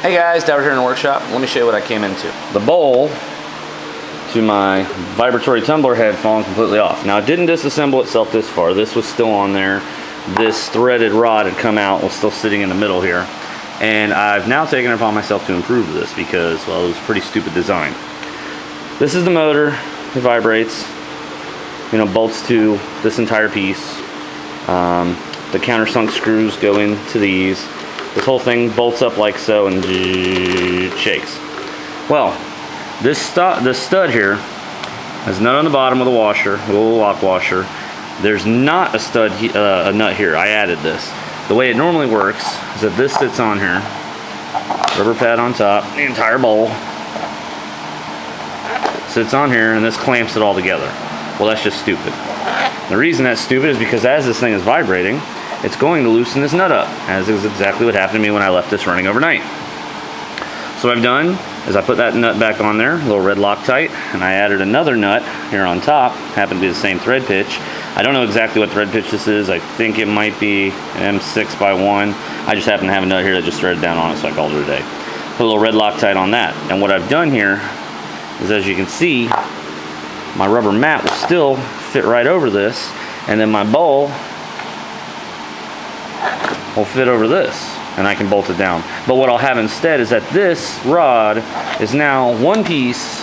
Hey guys, Dower here in the workshop. Let me show you what I came into. The bowl to my vibratory tumbler had fallen completely off. Now it didn't disassemble itself this far. This was still on there. This threaded rod had come out, was still sitting in the middle here. And I've now taken it upon myself to improve this because, well, it was a pretty stupid design. This is the motor. It vibrates. You know, bolts to this entire piece. The countersunk screws go into these. This whole thing bolts up like so and shakes. Well, this stud here has a nut on the bottom of the washer, a little lock washer. There's not a nut here. I added this. The way it normally works is that this sits on here, rubber pad on top, the entire bowl sits on here, and this clamps it all together. Well, that's just stupid. The reason that's stupid is because as this thing is vibrating, it's going to loosen this nut up, as is exactly what happened to me when I left this running overnight. So what I've done is I put that nut back on there, a little red Loctite, and I added another nut here on top, happened to be the same thread pitch. I don't know exactly what thread pitch this is. I think it might be an M6x1. I just happen to have a nut here that just threaded down on it, so I called it a day. Put a little red Loctite on that. And what I've done here is, as you can see, my rubber mat will still fit right over this, and then my bowl will fit over this, and I can bolt it down. But what I'll have instead is that this rod is now one piece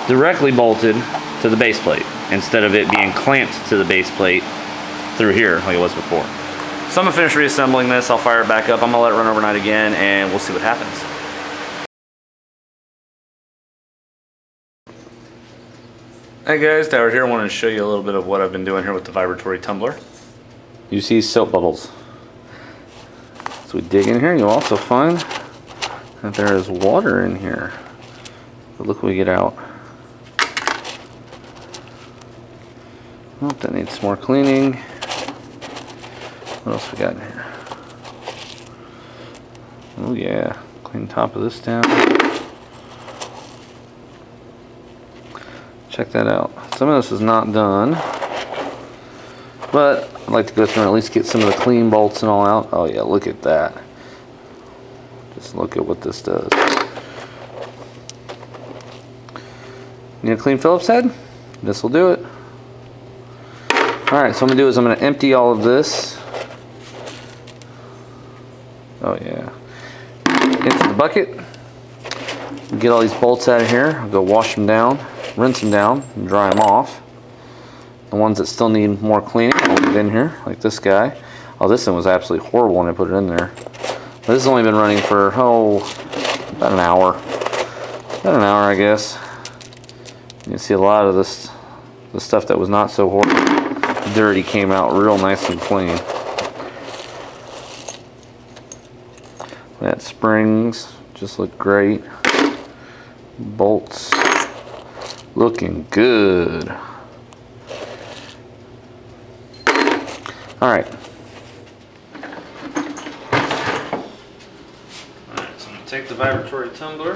directly bolted to the base plate instead of it being clamped to the base plate through here like it was before. So I'm gonna finish reassembling this. I'll fire it back up. I'm gonna let it run overnight again, and we'll see what happens. Hey guys, Dower here. I wanted to show you a little bit of what I've been doing here with the vibratory tumbler. You see soap bubbles. So we dig in here, you'll also find that there is water in here. But look what we get out. Oh, that needs some more cleaning. What else we got in here? Oh yeah, clean the top of this down. Check that out. Some of this is not done, but I'd like to go through and at least get some of the clean bolts and all out. Oh yeah, look at that. Just look at what this does. Need a clean Phillips head? This will do it. Alright, so what I'm going to do is I'm going to empty all of this. Oh yeah. Into the bucket. Get all these bolts out of here. I'll go wash them down, rinse them down, and dry them off. The ones that still need more cleaning, I'll leave in here, like this guy. Oh, this one was absolutely horrible when I put it in there. But this has only been running for, about an hour. About an hour, I guess. You can see a lot of this, the stuff that was not so dirty came out real nice and clean. That springs just look great. Bolts looking good. Alright. Alright, so I'm going to take the vibratory tumbler.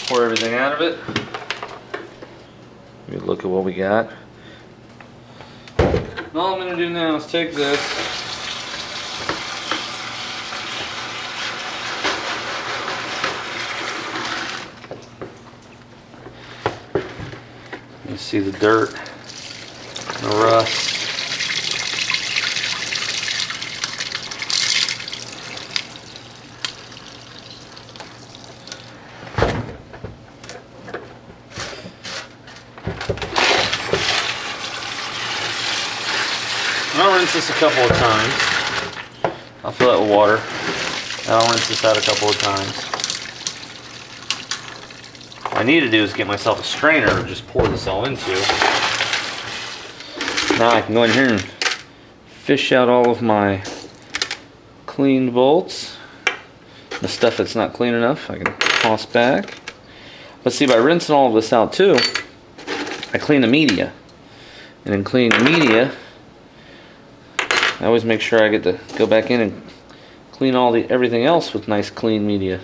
Pour everything out of it. Maybe look at what we got. And all I'm going to do now is take this. You see the dirt, the rust. I'll rinse this a couple of times. I'll fill it with water. And I'll rinse this out a couple of times. What I need to do is get myself a strainer and just pour this all into. Now I can go in here and fish out all of my cleaned bolts. The stuff that's not clean enough I can toss back. But see, by rinsing all of this out too, I clean the media. And in cleaning the media, I always make sure I get to go back in and clean everything else with nice clean media.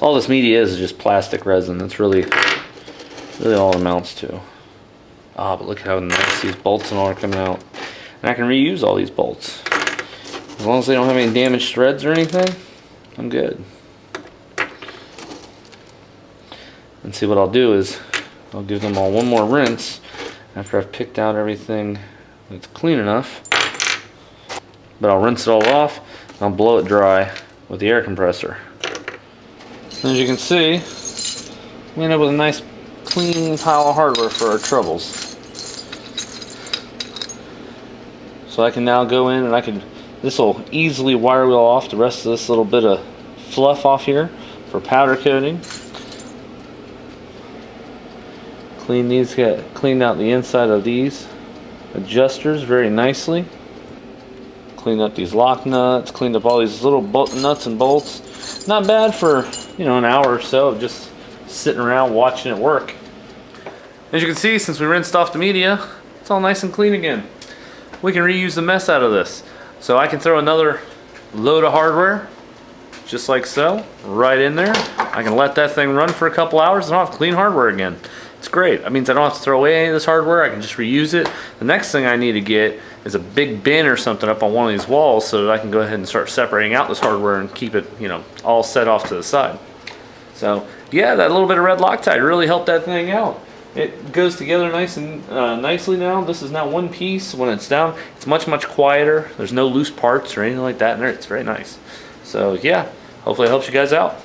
All this media is just plastic resin. It's really Really all it amounts to. Ah, but look how nice these bolts and all are coming out. And I can reuse all these bolts. As long as they don't have any damaged threads or anything, I'm good. And see, what I'll do is I'll give them all one more rinse after I've picked out everything that's clean enough. But I'll rinse it all off and I'll blow it dry with the air compressor. And as you can see, we end up with a nice clean pile of hardware for our troubles. So I can now go in and this will easily wire wheel off the rest of this little bit of fluff off here for powder coating. Get cleaned out the inside of these adjusters very nicely. Cleaned up these lock nuts, cleaned up all these little nuts and bolts. Not bad for, you know, an hour or so of just sitting around watching it work. As you can see, since we rinsed off the media, it's all nice and clean again. We can reuse the mess out of this. So I can throw another load of hardware, just like so, right in there. I can let that thing run for a couple hours and I'll have clean hardware again. It's great. That means I don't have to throw away any of this hardware. I can just reuse it. The next thing I need to get is a big bin or something up on one of these walls so that I can go ahead and start separating out this hardware and keep it, you know, all set off to the side. So yeah, that little bit of red Loctite really helped that thing out. It goes together nice and nicely now. This is now one piece. When it's down, it's much quieter. There's no loose parts or anything like that in there. It's very nice. So yeah, hopefully it helps you guys out.